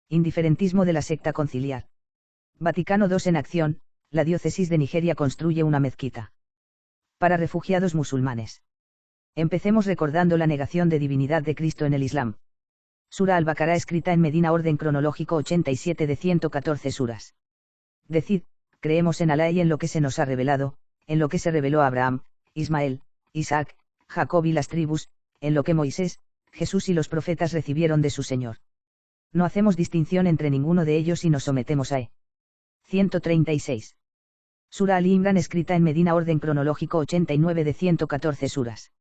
Indiferentismo de la secta conciliar. Vaticano II en acción, la diócesis de Nigeria construye una mezquita. Para refugiados musulmanes. Empecemos recordando la negación de divinidad de Cristo en el Islam. Sura al-Baqará escrita en Medina orden cronológico 87 de 114 suras. Decid, creemos en Alá y en lo que se nos ha revelado, en lo que se reveló a Abraham, Ismael, Isaac, Jacob y las tribus, en lo que Moisés, Jesús y los profetas recibieron de su Señor. No hacemos distinción entre ninguno de ellos y nos sometemos a 136. Sura Al-Imran escrita en Medina orden cronológico 89 de 114 suras.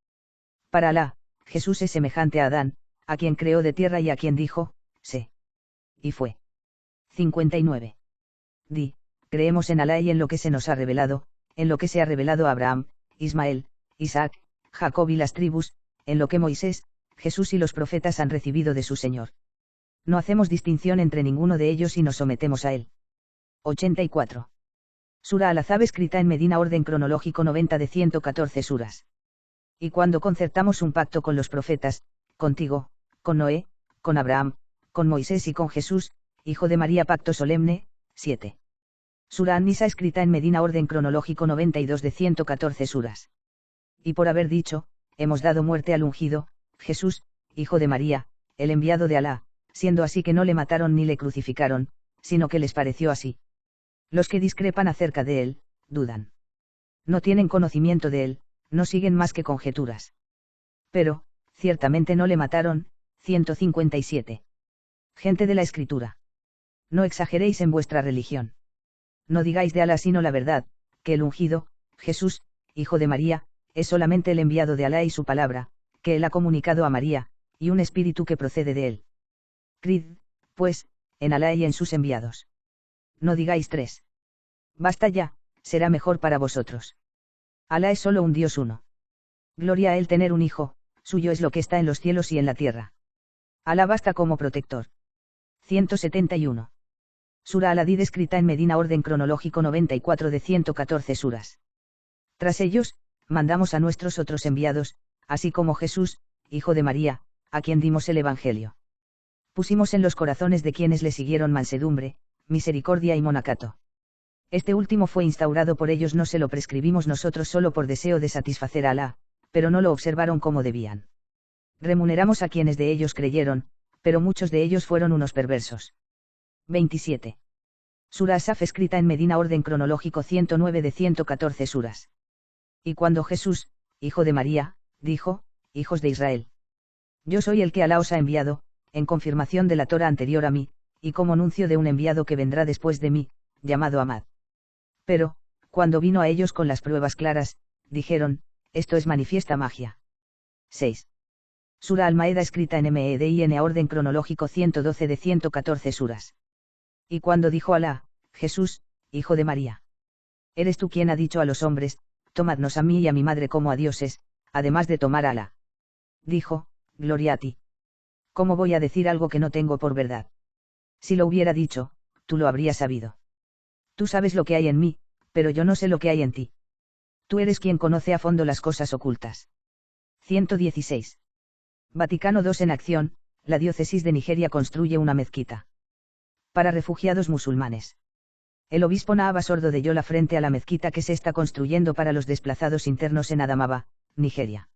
Para Alá, Jesús es semejante a Adán, a quien creó de tierra y a quien dijo, sé. Y fue. 59. Di, creemos en Alá y en lo que se nos ha revelado, en lo que se ha revelado a Abraham, Ismael, Isaac, Jacob y las tribus, en lo que Moisés, Jesús y los profetas han recibido de su Señor. No hacemos distinción entre ninguno de ellos y nos sometemos a él. 84. Sura Al-Ahzab escrita en Medina orden cronológico 90 de 114 suras. Y cuando concertamos un pacto con los profetas, contigo, con Noé, con Abraham, con Moisés y con Jesús, hijo de María pacto solemne, 7. Sura An-Nisa escrita en Medina orden cronológico 92 de 114 suras. Y por haber dicho, hemos dado muerte al ungido, Jesús, hijo de María, el enviado de Alá, siendo así que no le mataron ni le crucificaron, sino que les pareció así. Los que discrepan acerca de él, dudan. No tienen conocimiento de él, no siguen más que conjeturas. Pero, ciertamente no le mataron, 157. Gente de la Escritura. No exageréis en vuestra religión. No digáis de Alá sino la verdad, que el ungido, Jesús, hijo de María, es solamente el enviado de Alá y su palabra, que él ha comunicado a María, y un espíritu que procede de él. Creed, pues, en Alá y en sus enviados. No digáis 3. Basta ya, será mejor para vosotros. Alá es solo un Dios uno. Gloria a él tener un hijo, suyo es lo que está en los cielos y en la tierra. Alá basta como protector. 171. Sura Al-Hadid escrita en Medina orden cronológico 94 de 114 suras. Tras ellos, mandamos a nuestros otros enviados, así como Jesús, hijo de María, a quien dimos el Evangelio. Pusimos en los corazones de quienes le siguieron mansedumbre, misericordia y monacato. Este último fue instaurado por ellos, no se lo prescribimos nosotros solo por deseo de satisfacer a Alá, pero no lo observaron como debían. Remuneramos a quienes de ellos creyeron, pero muchos de ellos fueron unos perversos. 27. Sura Asaf escrita en Medina orden cronológico 109 de 114 suras. Y cuando Jesús, hijo de María, dijo, hijos de Israel. Yo soy el que Alá os ha enviado, en confirmación de la Torá anterior a mí, y como anuncio de un enviado que vendrá después de mí, llamado Ahmad. Pero, cuando vino a ellos con las pruebas claras, dijeron, esto es manifiesta magia. 6. Sura Al-Maeda escrita en Medin a orden cronológico 112 de 114 suras. Y cuando dijo Alá, Jesús, hijo de María. Eres tú quien ha dicho a los hombres, tomadnos a mí y a mi madre como a dioses, además de tomar a Alá. Dijo, gloria a ti. ¿Cómo voy a decir algo que no tengo por verdad? Si lo hubiera dicho, tú lo habrías sabido. Tú sabes lo que hay en mí, pero yo no sé lo que hay en ti. Tú eres quien conoce a fondo las cosas ocultas. 116. Vaticano II en acción, la diócesis de Nigeria construye una mezquita. Para refugiados musulmanes. El obispo Naaba Sordo de Yola frente a la mezquita que se está construyendo para los desplazados internos en Adamawa, Nigeria.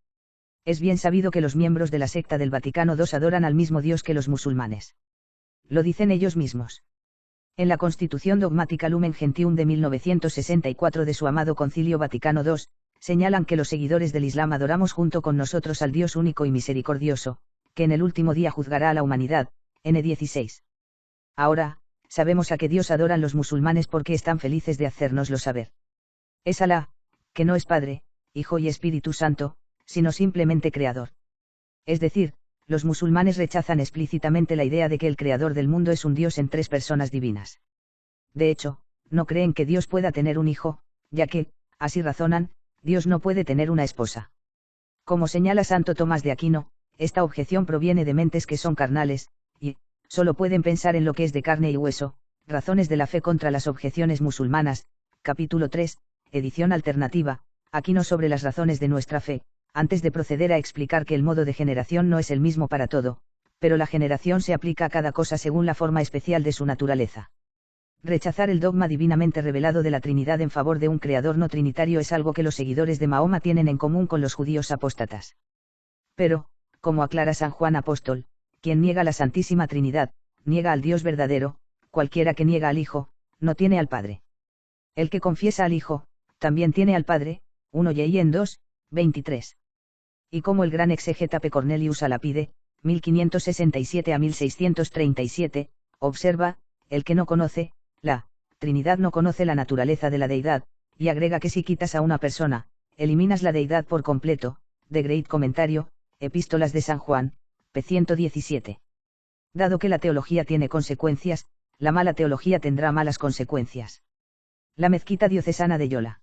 Es bien sabido que los miembros de la secta del Vaticano II adoran al mismo Dios que los musulmanes. Lo dicen ellos mismos. En la Constitución Dogmática Lumen Gentium de 1964 de su amado Concilio Vaticano II, señalan que los seguidores del Islam adoramos junto con nosotros al Dios único y misericordioso, que en el último día juzgará a la humanidad, N16. Ahora, sabemos a qué Dios adoran los musulmanes porque están felices de hacérnoslo saber. Es Alá, que no es Padre, Hijo y Espíritu Santo, sino simplemente Creador. Es decir, los musulmanes rechazan explícitamente la idea de que el Creador del mundo es un Dios en 3 personas divinas. De hecho, no creen que Dios pueda tener un hijo, ya que, así razonan, Dios no puede tener una esposa. Como señala Santo Tomás de Aquino, esta objeción proviene de mentes que son carnales, y, solo pueden pensar en lo que es de carne y hueso, Razones de la fe contra las objeciones musulmanas, capítulo 3, edición alternativa, Aquino sobre las razones de nuestra fe. Antes de proceder a explicar que el modo de generación no es el mismo para todo, pero la generación se aplica a cada cosa según la forma especial de su naturaleza. Rechazar el dogma divinamente revelado de la Trinidad en favor de un creador no trinitario es algo que los seguidores de Mahoma tienen en común con los judíos apóstatas. Pero, como aclara San Juan Apóstol, quien niega la Santísima Trinidad, niega al Dios verdadero; cualquiera que niega al Hijo, no tiene al Padre. El que confiesa al Hijo, también tiene al Padre, 1 J. 2, 23. Y como el gran exégeta P. Cornelius a Lapide, 1567 a 1637, observa, el que no conoce la Trinidad no conoce la naturaleza de la deidad, y agrega que si quitas a una persona, eliminas la deidad por completo. The Great Comentario, Epístolas de San Juan, p. 117. Dado que la teología tiene consecuencias, la mala teología tendrá malas consecuencias. La mezquita diocesana de Yola.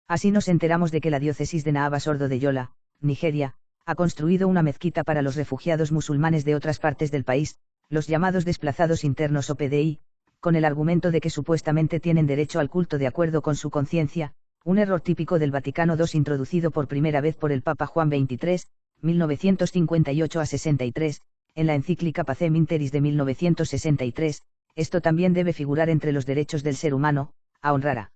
Así nos enteramos de que la diócesis de Naaba Sordo de Yola, Nigeria, ha construido una mezquita para los refugiados musulmanes de otras partes del país, los llamados desplazados internos o PDI, con el argumento de que supuestamente tienen derecho al culto de acuerdo con su conciencia, un error típico del Vaticano II introducido por primera vez por el Papa Juan XXIII, 1958 a 63, en la encíclica Pacem in Terris de 1963. Esto también debe figurar entre los derechos del ser humano, a honrar a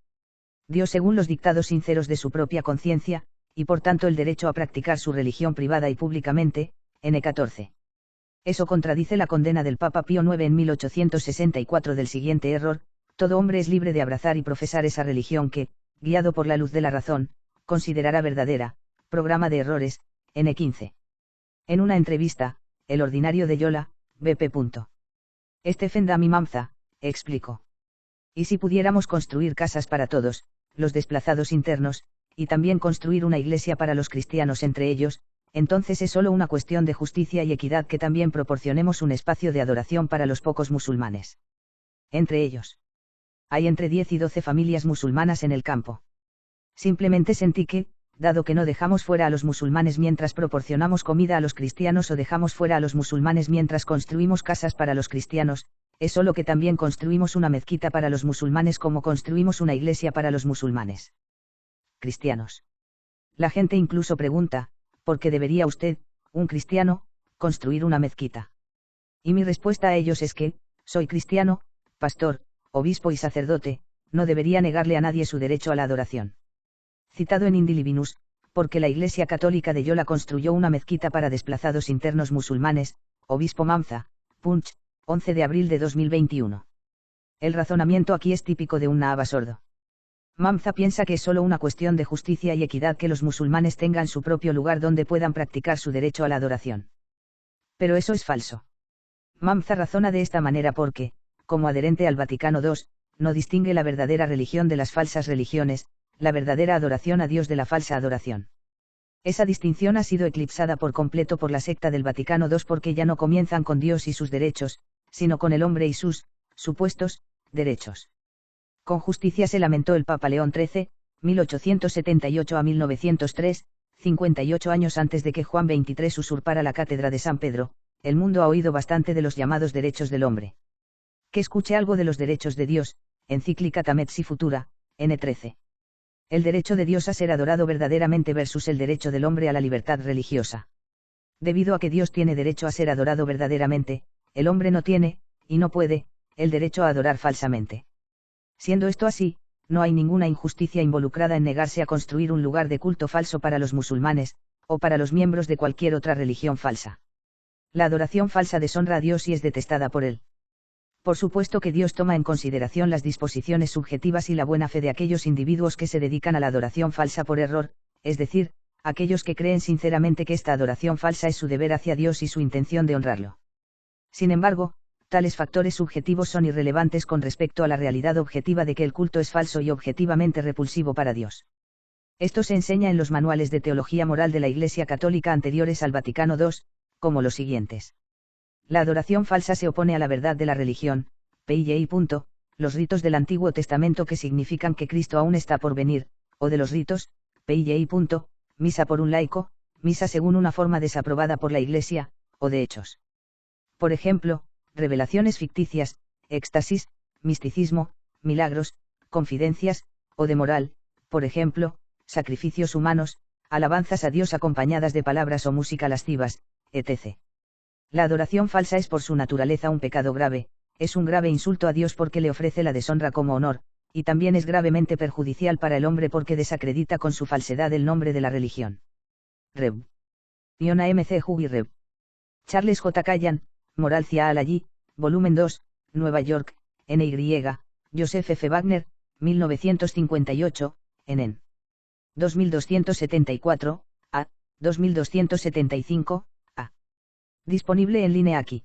Dios según los dictados sinceros de su propia conciencia, y por tanto el derecho a practicar su religión privada y públicamente, N14. Eso contradice la condena del Papa Pío IX en 1864 del siguiente error: todo hombre es libre de abrazar y profesar esa religión que, guiado por la luz de la razón, considerará verdadera. Programa de errores, N15. En una entrevista, el ordinario de Yola, BP. Stephen Dami Mamza, explicó. ¿Y si pudiéramos construir casas para todos, los desplazados internos, y también construir una iglesia para los cristianos entre ellos? Entonces es solo una cuestión de justicia y equidad que también proporcionemos un espacio de adoración para los pocos musulmanes. Entre ellos, hay entre 10 y 12 familias musulmanas en el campo. Simplemente sentí que, dado que no dejamos fuera a los musulmanes mientras proporcionamos comida a los cristianos o dejamos fuera a los musulmanes mientras construimos casas para los cristianos, es solo que también construimos una mezquita para los musulmanes como construimos una iglesia para los musulmanes cristianos. La gente incluso pregunta, ¿por qué debería usted, un cristiano, construir una mezquita? Y mi respuesta a ellos es que, soy cristiano, pastor, obispo y sacerdote, no debería negarle a nadie su derecho a la adoración. Citado en Indi Livinus, porque la Iglesia Católica de Yola construyó una mezquita para desplazados internos musulmanes, obispo Mamza, Punch, 11 de abril de 2021. El razonamiento aquí es típico de un Naaba sordo. Mamza piensa que es solo una cuestión de justicia y equidad que los musulmanes tengan su propio lugar donde puedan practicar su derecho a la adoración. Pero eso es falso. Mamza razona de esta manera porque, como adherente al Vaticano II, no distingue la verdadera religión de las falsas religiones, la verdadera adoración a Dios de la falsa adoración. Esa distinción ha sido eclipsada por completo por la secta del Vaticano II porque ya no comienzan con Dios y sus derechos, sino con el hombre y sus supuestos derechos. Con justicia se lamentó el Papa León XIII, 1878 a 1903, 58 años antes de que Juan XXIII usurpara la cátedra de San Pedro. El mundo ha oído bastante de los llamados derechos del hombre. Que escuche algo de los derechos de Dios, encíclica Tamet Si Futura, N13. El derecho de Dios a ser adorado verdaderamente versus el derecho del hombre a la libertad religiosa. Debido a que Dios tiene derecho a ser adorado verdaderamente, el hombre no tiene, y no puede, el derecho a adorar falsamente. Siendo esto así, no hay ninguna injusticia involucrada en negarse a construir un lugar de culto falso para los musulmanes, o para los miembros de cualquier otra religión falsa. La adoración falsa deshonra a Dios y es detestada por él. Por supuesto que Dios toma en consideración las disposiciones subjetivas y la buena fe de aquellos individuos que se dedican a la adoración falsa por error, es decir, aquellos que creen sinceramente que esta adoración falsa es su deber hacia Dios y su intención de honrarlo. Sin embargo, tales factores subjetivos son irrelevantes con respecto a la realidad objetiva de que el culto es falso y objetivamente repulsivo para Dios. Esto se enseña en los manuales de teología moral de la Iglesia Católica anteriores al Vaticano II, como los siguientes. La adoración falsa se opone a la verdad de la religión, PIJ. Los ritos del Antiguo Testamento que significan que Cristo aún está por venir, o de los ritos, PIJ. Misa por un laico, misa según una forma desaprobada por la Iglesia, o de hechos. Por ejemplo, revelaciones ficticias, éxtasis, misticismo, milagros, confidencias, o de moral, por ejemplo, sacrificios humanos, alabanzas a Dios acompañadas de palabras o música lascivas, etc. La adoración falsa es por su naturaleza un pecado grave, es un grave insulto a Dios porque le ofrece la deshonra como honor, y también es gravemente perjudicial para el hombre porque desacredita con su falsedad el nombre de la religión. Rev. Iona M.C. Hugi Rev. Charles J. Callan, Moralcia al-Allí, volumen 2, Nueva York, N.Y., Joseph F. Wagner, 1958, NN. 2274, A, 2275, A. Disponible en línea aquí.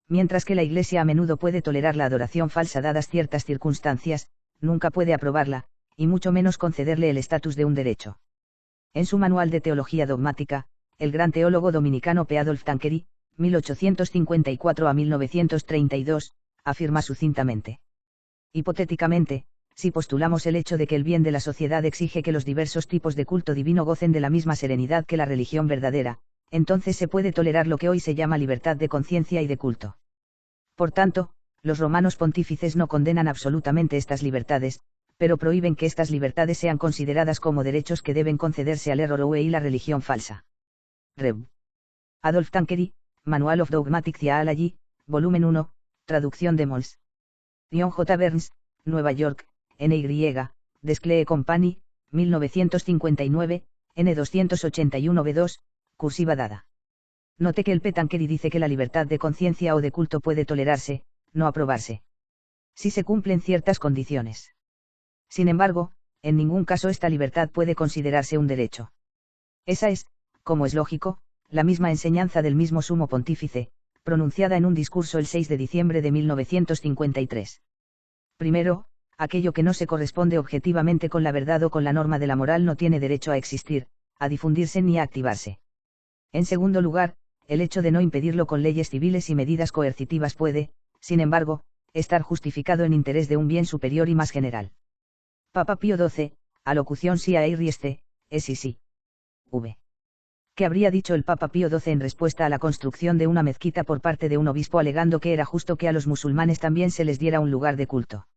Mientras que la Iglesia a menudo puede tolerar la adoración falsa dadas ciertas circunstancias, nunca puede aprobarla, y mucho menos concederle el estatus de un derecho. En su Manual de Teología Dogmática, el gran teólogo dominicano P. Adolf Tanqueray, 1854 a 1932, afirma sucintamente. Hipotéticamente, si postulamos el hecho de que el bien de la sociedad exige que los diversos tipos de culto divino gocen de la misma serenidad que la religión verdadera, entonces se puede tolerar lo que hoy se llama libertad de conciencia y de culto. Por tanto, los romanos pontífices no condenan absolutamente estas libertades, pero prohíben que estas libertades sean consideradas como derechos que deben concederse al error y la religión falsa. Rev. Adolf Tanqueray, Manual of Dogmatic Theology, volumen 1, traducción de Mols. John J. Burns, Nueva York, N.Y., Desclee Company, 1959, N281 B2, cursiva dada. Note que el P. Tanqueray dice que la libertad de conciencia o de culto puede tolerarse, no aprobarse. Si se cumplen ciertas condiciones. Sin embargo, en ningún caso esta libertad puede considerarse un derecho. Esa es, como es lógico, la misma enseñanza del mismo sumo pontífice, pronunciada en un discurso el 6 de diciembre de 1953. Primero, aquello que no se corresponde objetivamente con la verdad o con la norma de la moral no tiene derecho a existir, a difundirse ni a activarse. En segundo lugar, el hecho de no impedirlo con leyes civiles y medidas coercitivas puede, sin embargo, estar justificado en interés de un bien superior y más general. Papa Pío XII, alocución sia rieste, es y sí. V. ¿Qué habría dicho el Papa Pío XII en respuesta a la construcción de una mezquita por parte de un obispo alegando que era justo que a los musulmanes también se les diera un lugar de culto?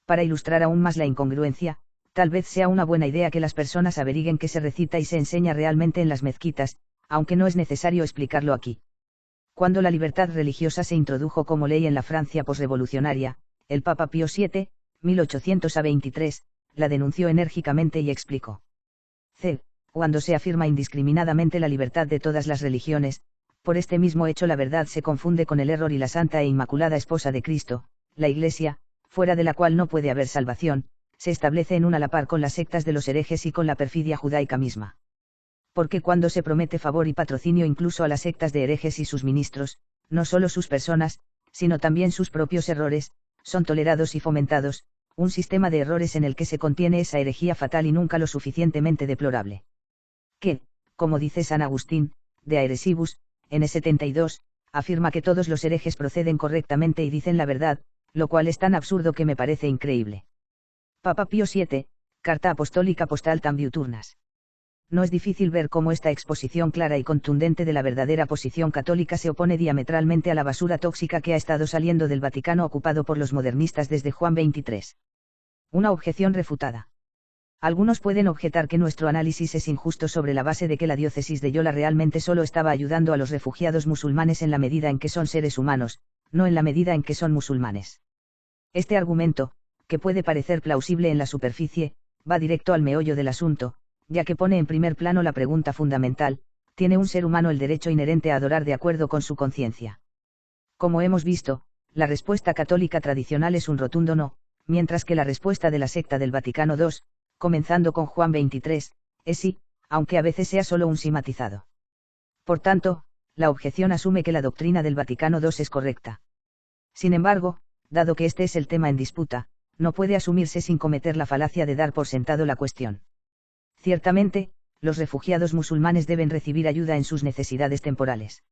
Para ilustrar aún más la incongruencia, tal vez sea una buena idea que las personas averigüen qué se recita y se enseña realmente en las mezquitas, aunque no es necesario explicarlo aquí. Cuando la libertad religiosa se introdujo como ley en la Francia posrevolucionaria, el Papa Pío VII, 1800 a 23, la denunció enérgicamente y explicó. C. Cuando se afirma indiscriminadamente la libertad de todas las religiones, por este mismo hecho la verdad se confunde con el error y la santa e inmaculada esposa de Cristo, la Iglesia, fuera de la cual no puede haber salvación, se establece en una a la par con las sectas de los herejes y con la perfidia judaica misma. Porque cuando se promete favor y patrocinio incluso a las sectas de herejes y sus ministros, no solo sus personas, sino también sus propios errores, son tolerados y fomentados, un sistema de errores en el que se contiene esa herejía fatal y nunca lo suficientemente deplorable. Que, como dice San Agustín, de Aeresibus, N72, afirma que todos los herejes proceden correctamente y dicen la verdad, lo cual es tan absurdo que me parece increíble. Papa Pío VII, Carta Apostólica Postal Viuturnas. No es difícil ver cómo esta exposición clara y contundente de la verdadera posición católica se opone diametralmente a la basura tóxica que ha estado saliendo del Vaticano ocupado por los modernistas desde Juan XXIII. Una objeción refutada. Algunos pueden objetar que nuestro análisis es injusto sobre la base de que la diócesis de Yola realmente solo estaba ayudando a los refugiados musulmanes en la medida en que son seres humanos, no en la medida en que son musulmanes. Este argumento, que puede parecer plausible en la superficie, va directo al meollo del asunto, ya que pone en primer plano la pregunta fundamental: ¿tiene un ser humano el derecho inherente a adorar de acuerdo con su conciencia? Como hemos visto, la respuesta católica tradicional es un rotundo no, mientras que la respuesta de la secta del Vaticano II, comenzando con Juan XXIII, es sí, aunque a veces sea solo un sí matizado. Por tanto, la objeción asume que la doctrina del Vaticano II es correcta. Sin embargo, dado que este es el tema en disputa, no puede asumirse sin cometer la falacia de dar por sentado la cuestión. Ciertamente, los refugiados musulmanes deben recibir ayuda en sus necesidades temporales.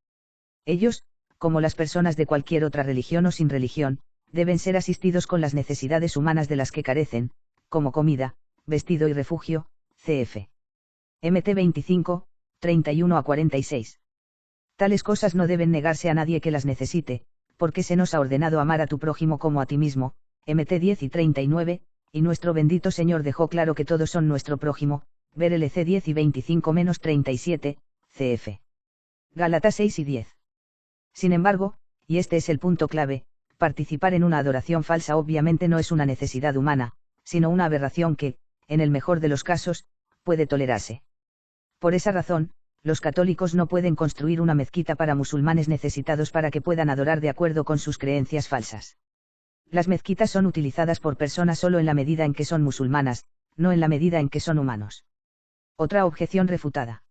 Ellos, como las personas de cualquier otra religión o sin religión, deben ser asistidos con las necesidades humanas de las que carecen, como comida, vestido y refugio, cf. Mt 25, 31 a 46. Tales cosas no deben negarse a nadie que las necesite, porque se nos ha ordenado amar a tu prójimo como a ti mismo, Mt 10 y 39, y nuestro bendito Señor dejó claro que todos son nuestro prójimo, ver LC 10 y 25-37, cf. Gálatas 6 y 10. Sin embargo, y este es el punto clave, participar en una adoración falsa obviamente no es una necesidad humana, sino una aberración que, en el mejor de los casos, puede tolerarse. Por esa razón, los católicos no pueden construir una mezquita para musulmanes necesitados para que puedan adorar de acuerdo con sus creencias falsas. Las mezquitas son utilizadas por personas solo en la medida en que son musulmanas, no en la medida en que son humanos. Otra objeción refutada.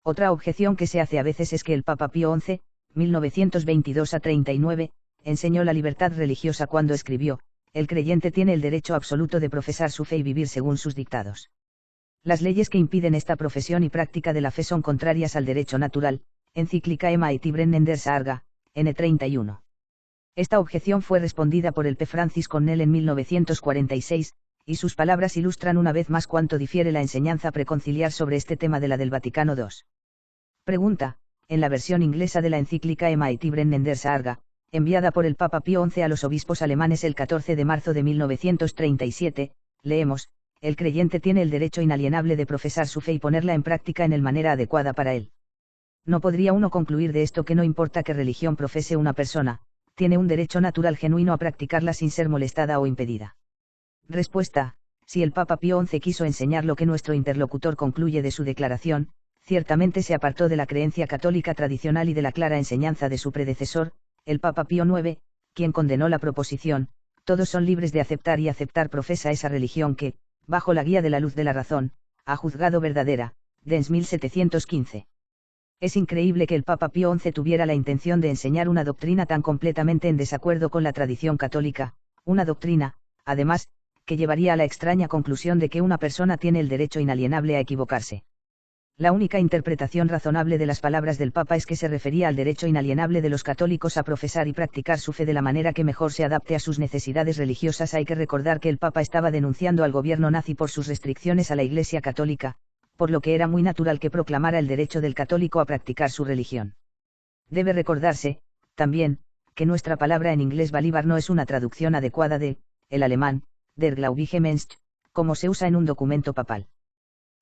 Otra objeción que se hace a veces es que el Papa Pío XI, 1922-39, enseñó la libertad religiosa cuando escribió: el creyente tiene el derecho absoluto de profesar su fe y vivir según sus dictados. Las leyes que impiden esta profesión y práctica de la fe son contrarias al derecho natural, encíclica Emmaet Brennender Saarga, N31. Esta objeción fue respondida por el P. Francis Cornell en 1946, y sus palabras ilustran una vez más cuánto difiere la enseñanza preconciliar sobre este tema de la del Vaticano II. Pregunta: en la versión inglesa de la encíclica Emmaet Brennender Saarga, enviada por el Papa Pío XI a los obispos alemanes el 14 de marzo de 1937, leemos: el creyente tiene el derecho inalienable de profesar su fe y ponerla en práctica en el manera adecuada para él. ¿No podría uno concluir de esto que no importa qué religión profese una persona, tiene un derecho natural genuino a practicarla sin ser molestada o impedida? Respuesta: si el Papa Pío XI quiso enseñar lo que nuestro interlocutor concluye de su declaración, ciertamente se apartó de la creencia católica tradicional y de la clara enseñanza de su predecesor, el Papa Pío IX, quien condenó la proposición: todos son libres de aceptar y aceptar profesa esa religión que, bajo la guía de la luz de la razón, ha juzgado verdadera, Dens 1715. Es increíble que el Papa Pío XI tuviera la intención de enseñar una doctrina tan completamente en desacuerdo con la tradición católica, una doctrina, además, que llevaría a la extraña conclusión de que una persona tiene el derecho inalienable a equivocarse. La única interpretación razonable de las palabras del Papa es que se refería al derecho inalienable de los católicos a profesar y practicar su fe de la manera que mejor se adapte a sus necesidades religiosas. Hay que recordar que el Papa estaba denunciando al gobierno nazi por sus restricciones a la Iglesia católica, por lo que era muy natural que proclamara el derecho del católico a practicar su religión. Debe recordarse, también, que nuestra palabra en inglés Balívar no es una traducción adecuada de, el alemán, der Glaubige Mensch, como se usa en un documento papal.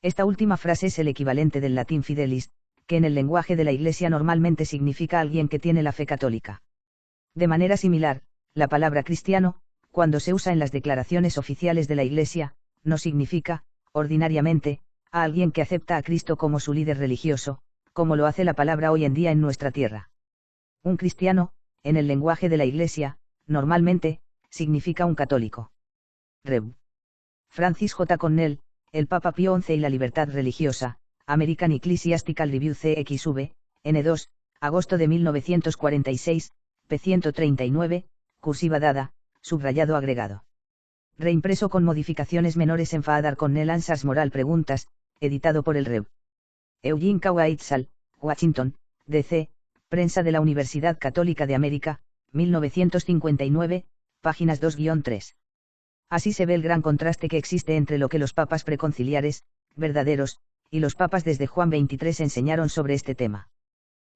Esta última frase es el equivalente del latín fidelis, que en el lenguaje de la Iglesia normalmente significa alguien que tiene la fe católica. De manera similar, la palabra cristiano, cuando se usa en las declaraciones oficiales de la Iglesia, no significa, ordinariamente, a alguien que acepta a Cristo como su líder religioso, como lo hace la palabra hoy en día en nuestra tierra. Un cristiano, en el lenguaje de la Iglesia, normalmente, significa un católico. Rev. Francis J. Cornell, el Papa Pío XI y la libertad religiosa, American Ecclesiastical Review CXV, N2, agosto de 1946, p. 139, cursiva dada, subrayado agregado. Reimpreso con modificaciones menores en Father Cornell Answers Moral Preguntas, editado por el Rev. Eugene K. Whitesell, Washington, D.C., Prensa de la Universidad Católica de América, 1959, páginas 2-3. Así se ve el gran contraste que existe entre lo que los papas preconciliares, verdaderos, y los papas desde Juan XXIII enseñaron sobre este tema.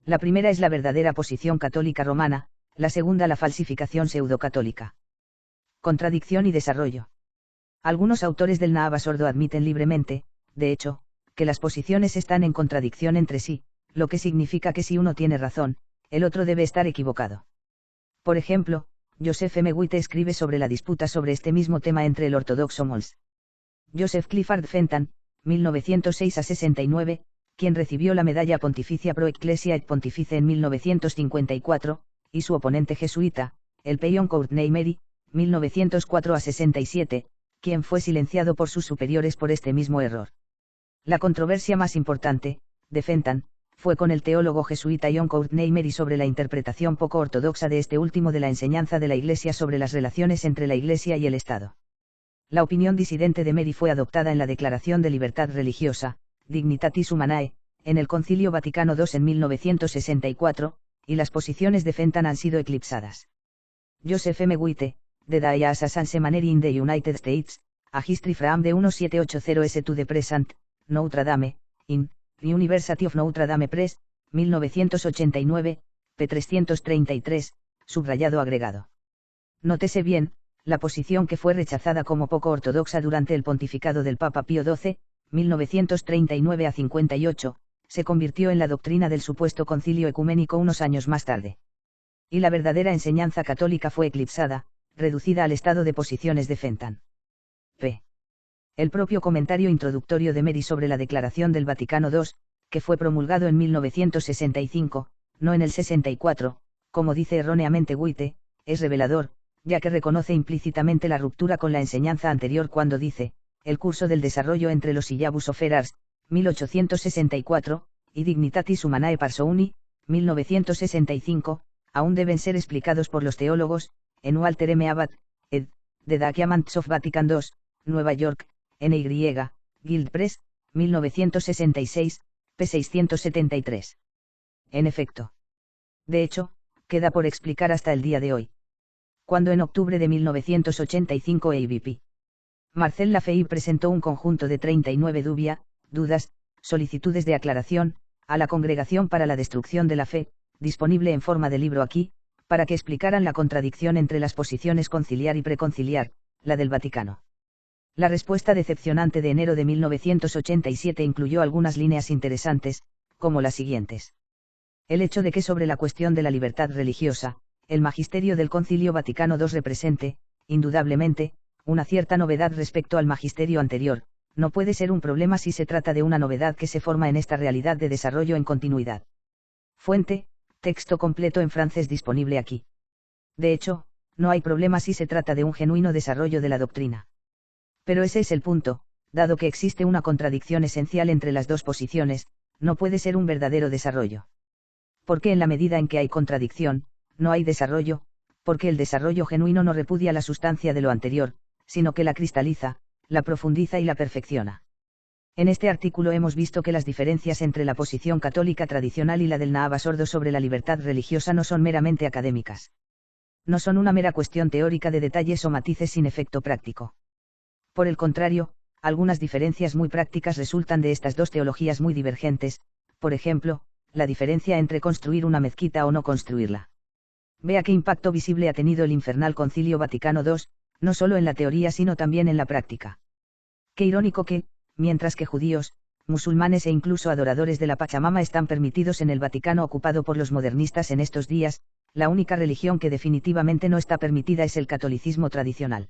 La primera es la verdadera posición católica romana, la segunda la falsificación pseudocatólica. Contradicción y desarrollo. Algunos autores del Nahava Sordo admiten libremente, de hecho, que las posiciones están en contradicción entre sí, lo que significa que si uno tiene razón, el otro debe estar equivocado. Por ejemplo, Joseph M. Witte escribe sobre la disputa sobre este mismo tema entre el ortodoxo Mons. Joseph Clifford Fenton, 1906-69, quien recibió la medalla pontificia Pro Ecclesia et Pontifice en 1954, y su oponente jesuita, el John Courtney Mary, 1904-67, quien fue silenciado por sus superiores por este mismo error. La controversia más importante, de Fenton, fue con el teólogo jesuita John Courtney Mary sobre la interpretación poco ortodoxa de este último de la enseñanza de la Iglesia sobre las relaciones entre la Iglesia y el Estado. La opinión disidente de Mary fue adoptada en la Declaración de Libertad Religiosa, Dignitatis Humanae, en el Concilio Vaticano II en 1964, y las posiciones de Fenton han sido eclipsadas. Joseph M. Witte, The Dias as an Seminary in the United States, A History from the 1780s to the Present, Notre Dame, in The University of Notre Dame Press, 1989, p. 333, subrayado agregado. Nótese bien, la posición que fue rechazada como poco ortodoxa durante el pontificado del Papa Pío XII, 1939-58, se convirtió en la doctrina del supuesto concilio ecuménico unos años más tarde. Y la verdadera enseñanza católica fue eclipsada, reducida al estado de posiciones de Fenton. P. El propio comentario introductorio de Meri sobre la Declaración del Vaticano II, que fue promulgado en 1965, no en el 64, como dice erróneamente Witte, es revelador, ya que reconoce implícitamente la ruptura con la enseñanza anterior cuando dice, el curso del desarrollo entre los Iabus Oferars, 1864, y Dignitatis Humanae Parsouni, 1965, aún deben ser explicados por los teólogos, en Walter M. Abad, ed. The Documents of Vatican II, Nueva York, N.Y., Guild Press, 1966, p. 673. En efecto. De hecho, queda por explicar hasta el día de hoy. Cuando en octubre de 1985 ABP. Marcel Lafey presentó un conjunto de 39 dudas, solicitudes de aclaración, a la Congregación para la Destrucción de la Fe, disponible en forma de libro aquí, para que explicaran la contradicción entre las posiciones conciliar y preconciliar, la del Vaticano. La respuesta decepcionante de enero de 1987 incluyó algunas líneas interesantes, como las siguientes. El hecho de que sobre la cuestión de la libertad religiosa, el magisterio del Concilio Vaticano II represente, indudablemente, una cierta novedad respecto al magisterio anterior, no puede ser un problema si se trata de una novedad que se forma en esta realidad de desarrollo en continuidad. Fuente, texto completo en francés disponible aquí. De hecho, no hay problema si se trata de un genuino desarrollo de la doctrina. Pero ese es el punto, dado que existe una contradicción esencial entre las dos posiciones, no puede ser un verdadero desarrollo. Porque en la medida en que hay contradicción, no hay desarrollo, porque el desarrollo genuino no repudia la sustancia de lo anterior, sino que la cristaliza, la profundiza y la perfecciona. En este artículo hemos visto que las diferencias entre la posición católica tradicional y la del Naaba Sordo sobre la libertad religiosa no son meramente académicas. No son una mera cuestión teórica de detalles o matices sin efecto práctico. Por el contrario, algunas diferencias muy prácticas resultan de estas dos teologías muy divergentes, por ejemplo, la diferencia entre construir una mezquita o no construirla. Vea qué impacto visible ha tenido el infernal Concilio Vaticano II, no solo en la teoría sino también en la práctica. Qué irónico que, mientras que judíos, musulmanes e incluso adoradores de la Pachamama están permitidos en el Vaticano ocupado por los modernistas en estos días, la única religión que definitivamente no está permitida es el catolicismo tradicional.